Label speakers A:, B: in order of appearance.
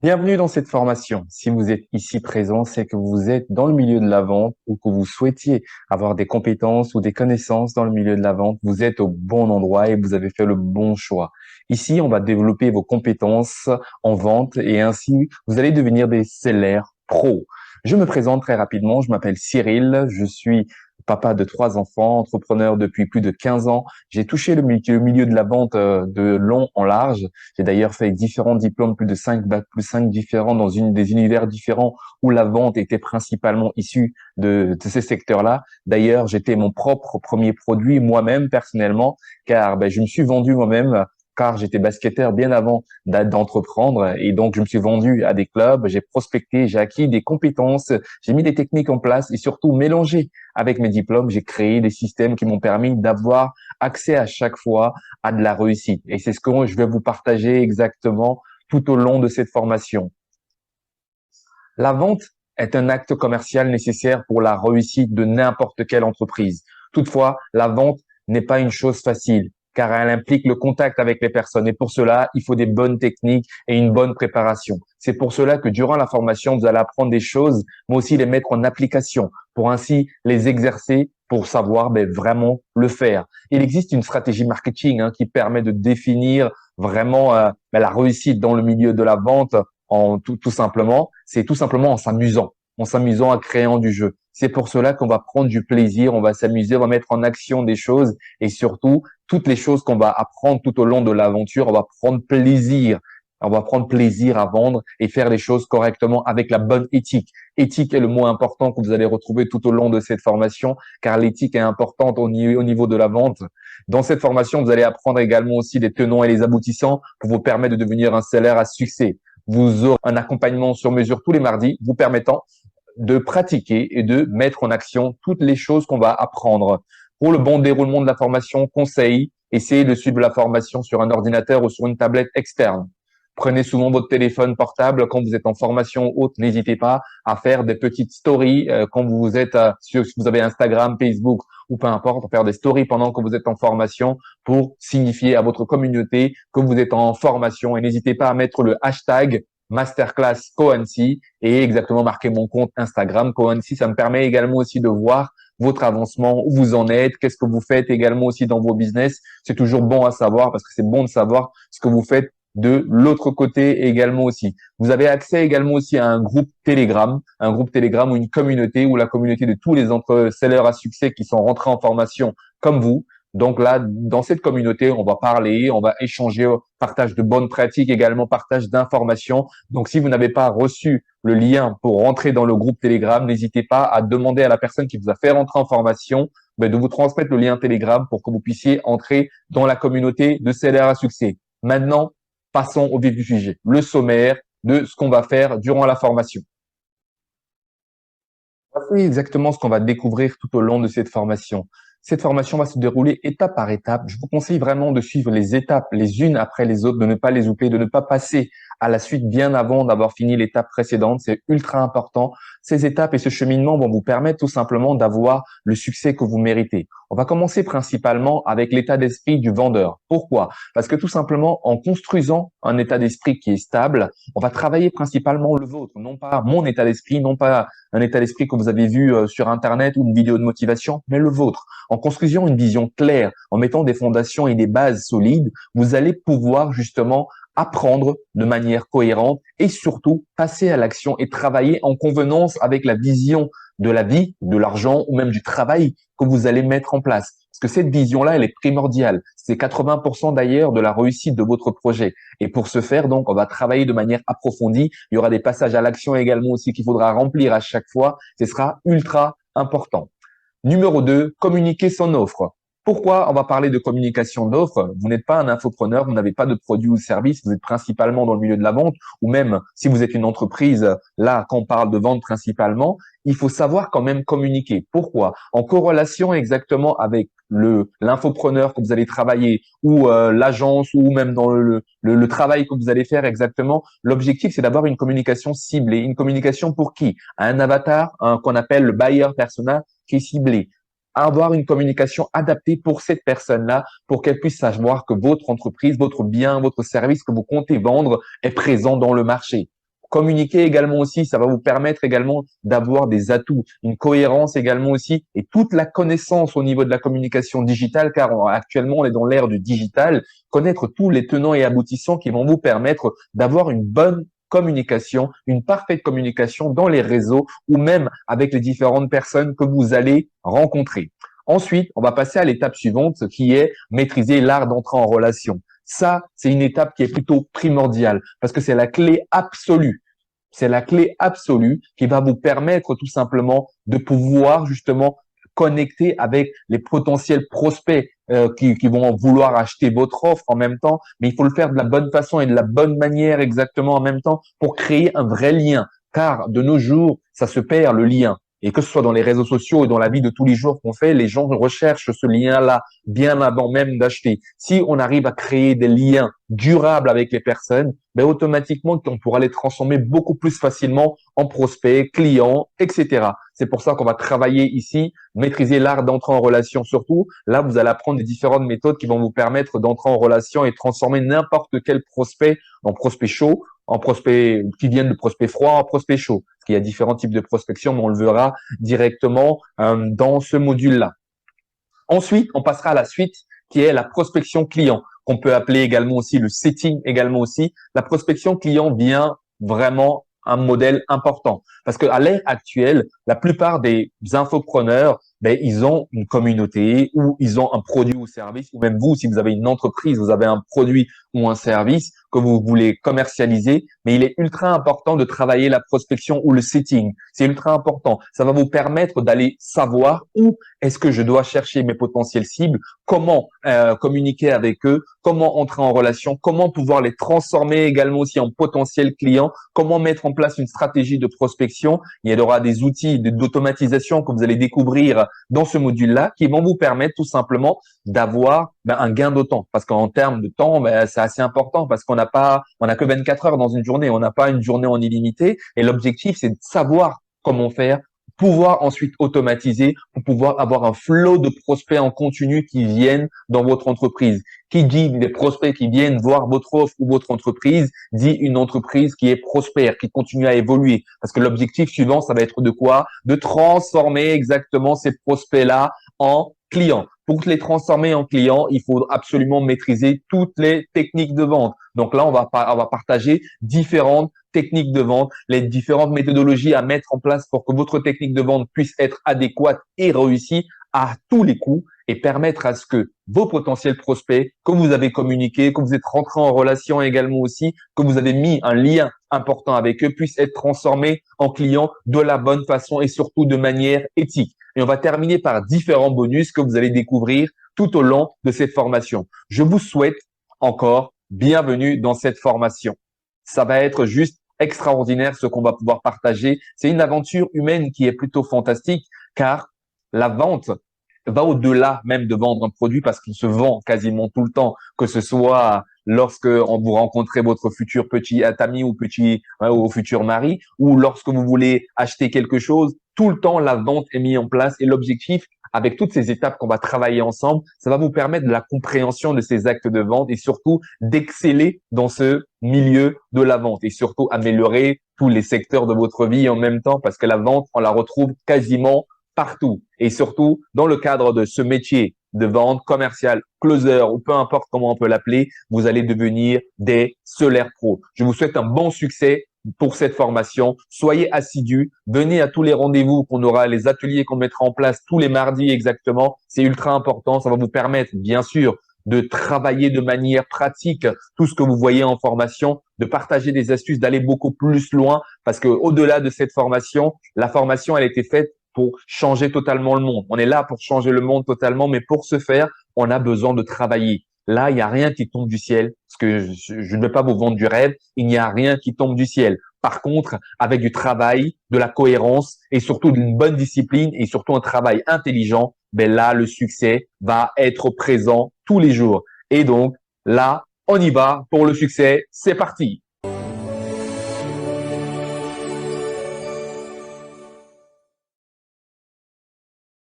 A: Bienvenue dans cette formation. Si vous êtes ici présent, c'est que vous êtes dans le milieu de la vente ou que vous souhaitiez avoir des compétences ou des connaissances dans le milieu de la vente. Vous êtes au bon endroit et vous avez fait le bon choix. Ici, on va développer vos compétences en vente et ainsi, vous allez devenir des sellers pros. Je me présente très rapidement. Je m'appelle Cyril. Je suis papa de 3 enfants, entrepreneur depuis plus de 15 ans. J'ai touché le milieu de la vente de long en large. J'ai d'ailleurs fait différents diplômes, plus de 5 bacs plus 5 différents dans des univers différents où la vente était principalement issue de ces secteurs-là. D'ailleurs, j'étais mon propre premier produit moi-même personnellement, car je me suis vendu moi-même car j'étais basketteur bien avant d'entreprendre et donc je me suis vendu à des clubs, j'ai prospecté, j'ai acquis des compétences, j'ai mis des techniques en place et surtout mélangé avec mes diplômes, j'ai créé des systèmes qui m'ont permis d'avoir accès à chaque fois à de la réussite. Et c'est ce que je vais vous partager exactement tout au long de cette formation. La vente est un acte commercial nécessaire pour la réussite de n'importe quelle entreprise. Toutefois, la vente n'est pas une chose facile car elle implique le contact avec les personnes. Et pour cela, il faut des bonnes techniques et une bonne préparation. C'est pour cela que durant la formation, vous allez apprendre des choses, mais aussi les mettre en application pour ainsi les exercer pour savoir vraiment le faire. Il existe une stratégie marketing qui permet de définir vraiment la réussite dans le milieu de la vente tout simplement, c'est tout simplement en s'amusant à créant du jeu. C'est pour cela qu'on va prendre du plaisir, on va s'amuser, on va mettre en action des choses et surtout, toutes les choses qu'on va apprendre tout au long de l'aventure, on va prendre plaisir. On va prendre plaisir à vendre et faire les choses correctement avec la bonne éthique. Éthique est le mot important que vous allez retrouver tout au long de cette formation, car l'éthique est importante au niveau de la vente. Dans cette formation, vous allez apprendre également aussi les tenants et les aboutissants pour vous permettre de devenir un seller à succès. Vous aurez un accompagnement sur mesure tous les mardis, vous permettant de pratiquer et de mettre en action toutes les choses qu'on va apprendre. Pour le bon déroulement de la formation, conseil, essayez de suivre la formation sur un ordinateur ou sur une tablette externe. Prenez souvent votre téléphone portable quand vous êtes en formation haute. N'hésitez pas à faire des petites stories quand vous êtes si vous avez Instagram, Facebook ou peu importe, faire des stories pendant que vous êtes en formation pour signifier à votre communauté que vous êtes en formation. Et n'hésitez pas à mettre le hashtag Masterclass Coancy et exactement marquer mon compte Instagram Coancy. Ça me permet également aussi de voir votre avancement, où vous en êtes, qu'est-ce que vous faites également aussi dans vos business. C'est toujours bon à savoir parce que c'est bon de savoir ce que vous faites de l'autre côté également aussi. Vous avez accès également aussi à un groupe Telegram ou une communauté où la communauté de tous les sellers à succès qui sont rentrés en formation comme vous. Donc là, dans cette communauté, on va parler, on va échanger, partage de bonnes pratiques, également partage d'informations. Donc si vous n'avez pas reçu le lien pour rentrer dans le groupe Telegram, n'hésitez pas à demander à la personne qui vous a fait rentrer en formation de vous transmettre le lien Telegram pour que vous puissiez entrer dans la communauté de sellers à succès. Maintenant, passons au vif du sujet, le sommaire de ce qu'on va faire durant la formation. C'est exactement ce qu'on va découvrir tout au long de cette formation. Cette formation va se dérouler étape par étape. Je vous conseille vraiment de suivre les étapes les unes après les autres, de ne pas les oublier, de ne pas passer à la suite bien avant d'avoir fini l'étape précédente. C'est ultra important. Ces étapes et ce cheminement vont vous permettre tout simplement d'avoir le succès que vous méritez. On va commencer principalement avec l'état d'esprit du vendeur. Pourquoi? Parce que tout simplement, en construisant un état d'esprit qui est stable, on va travailler principalement le vôtre, non pas mon état d'esprit, non pas un état d'esprit que vous avez vu sur Internet ou une vidéo de motivation, mais le vôtre. En construisant une vision claire, en mettant des fondations et des bases solides, vous allez pouvoir justement apprendre de manière cohérente et surtout passer à l'action et travailler en convenance avec la vision de la vie, de l'argent ou même du travail que vous allez mettre en place. Parce que cette vision-là, elle est primordiale. C'est 80% d'ailleurs de la réussite de votre projet. Et pour ce faire, donc, on va travailler de manière approfondie. Il y aura des passages à l'action également aussi qu'il faudra remplir à chaque fois. Ce sera ultra important. Numéro 2, communiquer son offre. Pourquoi on va parler de communication d'offre? Vous n'êtes pas un infopreneur, vous n'avez pas de produit ou service, vous êtes principalement dans le milieu de la vente, ou même si vous êtes une entreprise, là, quand on parle de vente principalement, il faut savoir quand même communiquer. Pourquoi? En corrélation exactement avec l'infopreneur que vous allez travailler ou l'agence ou même dans le travail que vous allez faire exactement, l'objectif c'est d'avoir une communication ciblée. Une communication pour qui? Un avatar, qu'on appelle le buyer persona qui est ciblé, avoir une communication adaptée pour cette personne-là, pour qu'elle puisse savoir que votre entreprise, votre bien, votre service que vous comptez vendre est présent dans le marché. Communiquer également aussi, ça va vous permettre également d'avoir des atouts, une cohérence également aussi et toute la connaissance au niveau de la communication digitale, car actuellement on est dans l'ère du digital, connaître tous les tenants et aboutissants qui vont vous permettre d'avoir une bonne communication, une parfaite communication dans les réseaux ou même avec les différentes personnes que vous allez rencontrer. Ensuite, on va passer à l'étape suivante, ce qui est maîtriser l'art d'entrer en relation. Ça, c'est une étape qui est plutôt primordiale parce que c'est la clé absolue. C'est la clé absolue qui va vous permettre tout simplement de pouvoir justement connecter avec les potentiels prospects qui vont vouloir acheter votre offre en même temps, mais il faut le faire de la bonne façon et de la bonne manière exactement en même temps pour créer un vrai lien. Car de nos jours, ça se perd le lien. Et que ce soit dans les réseaux sociaux et dans la vie de tous les jours qu'on fait, les gens recherchent ce lien-là bien avant même d'acheter. Si on arrive à créer des liens durables avec les personnes, ben automatiquement, on pourra les transformer beaucoup plus facilement en prospects, clients, etc. C'est pour ça qu'on va travailler ici, maîtriser l'art d'entrer en relation surtout. Là, vous allez apprendre des différentes méthodes qui vont vous permettre d'entrer en relation et transformer n'importe quel prospect en prospect chaud, en prospect qui viennent de prospect froid en prospect chaud. Parce qu'il y a différents types de prospection, mais on le verra directement dans ce module-là. Ensuite, on passera à la suite qui est la prospection client, qu'on peut appeler également aussi le setting également aussi. La prospection client vient vraiment un modèle important parce que à l'ère actuelle, la plupart des infopreneurs, ben, ils ont une communauté ou ils ont un produit ou service, ou même vous, si vous avez une entreprise, vous avez un produit ou un service que vous voulez commercialiser, mais il est ultra important de travailler la prospection ou le setting. C'est ultra important. Ça va vous permettre d'aller savoir où est-ce que je dois chercher mes potentiels cibles, comment communiquer avec eux, comment entrer en relation, comment pouvoir les transformer également aussi en potentiels clients, comment mettre en place une stratégie de prospection. Il y aura des outils d'automatisation que vous allez découvrir dans ce module-là qui vont vous permettre tout simplement d'avoir un gain de temps. Parce qu'en termes de temps, c'est assez important parce qu'on n'a que 24 heures dans une journée. On n'a pas une journée en illimité. Et l'objectif, c'est de savoir comment faire, pouvoir ensuite automatiser pour pouvoir avoir un flot de prospects en continu qui viennent dans votre entreprise. Qui dit des prospects qui viennent voir votre offre ou votre entreprise, dit une entreprise qui est prospère, qui continue à évoluer. Parce que l'objectif suivant, ça va être de quoi? De transformer exactement ces prospects-là en clients. Pour les transformer en clients, il faut absolument maîtriser toutes les techniques de vente. Donc là, on va partager différentes techniques de vente, les différentes méthodologies à mettre en place pour que votre technique de vente puisse être adéquate et réussie à tous les coups et permettre à ce que vos potentiels prospects, que vous avez communiqué, que vous êtes rentré en relation également aussi, que vous avez mis un lien important avec eux, puissent être transformés en clients de la bonne façon et surtout de manière éthique. Et on va terminer par différents bonus que vous allez découvrir tout au long de cette formation. Je vous souhaite encore bienvenue dans cette formation. Ça va être juste extraordinaire ce qu'on va pouvoir partager. C'est une aventure humaine qui est plutôt fantastique car la vente va au-delà même de vendre un produit parce qu'il se vend quasiment tout le temps, que ce soit lorsque vous rencontrez votre futur petit ami ou ou futur mari, ou lorsque vous voulez acheter quelque chose, tout le temps la vente est mise en place et l'objectif avec toutes ces étapes qu'on va travailler ensemble, ça va vous permettre de la compréhension de ces actes de vente et surtout d'exceller dans ce milieu de la vente et surtout améliorer tous les secteurs de votre vie en même temps parce que la vente, on la retrouve quasiment partout et surtout dans le cadre de ce métier de vente commerciale, closer ou peu importe comment on peut l'appeler, vous allez devenir des solaires pros. Je vous souhaite un bon succès pour cette formation. Soyez assidus, venez à tous les rendez-vous qu'on aura, les ateliers qu'on mettra en place tous les mardis exactement. C'est ultra important. Ça va vous permettre, bien sûr, de travailler de manière pratique tout ce que vous voyez en formation, de partager des astuces, d'aller beaucoup plus loin parce que au-delà de cette formation, la formation, elle a été faite pour changer totalement le monde. On est là pour changer le monde totalement, mais pour ce faire, on a besoin de travailler. Là, il n'y a rien qui tombe du ciel, parce que je ne veux pas vous vendre du rêve, il n'y a rien qui tombe du ciel. Par contre, avec du travail, de la cohérence et surtout d'une bonne discipline et surtout un travail intelligent, ben là, le succès va être présent tous les jours. Et donc, là, on y va pour le succès. C'est parti.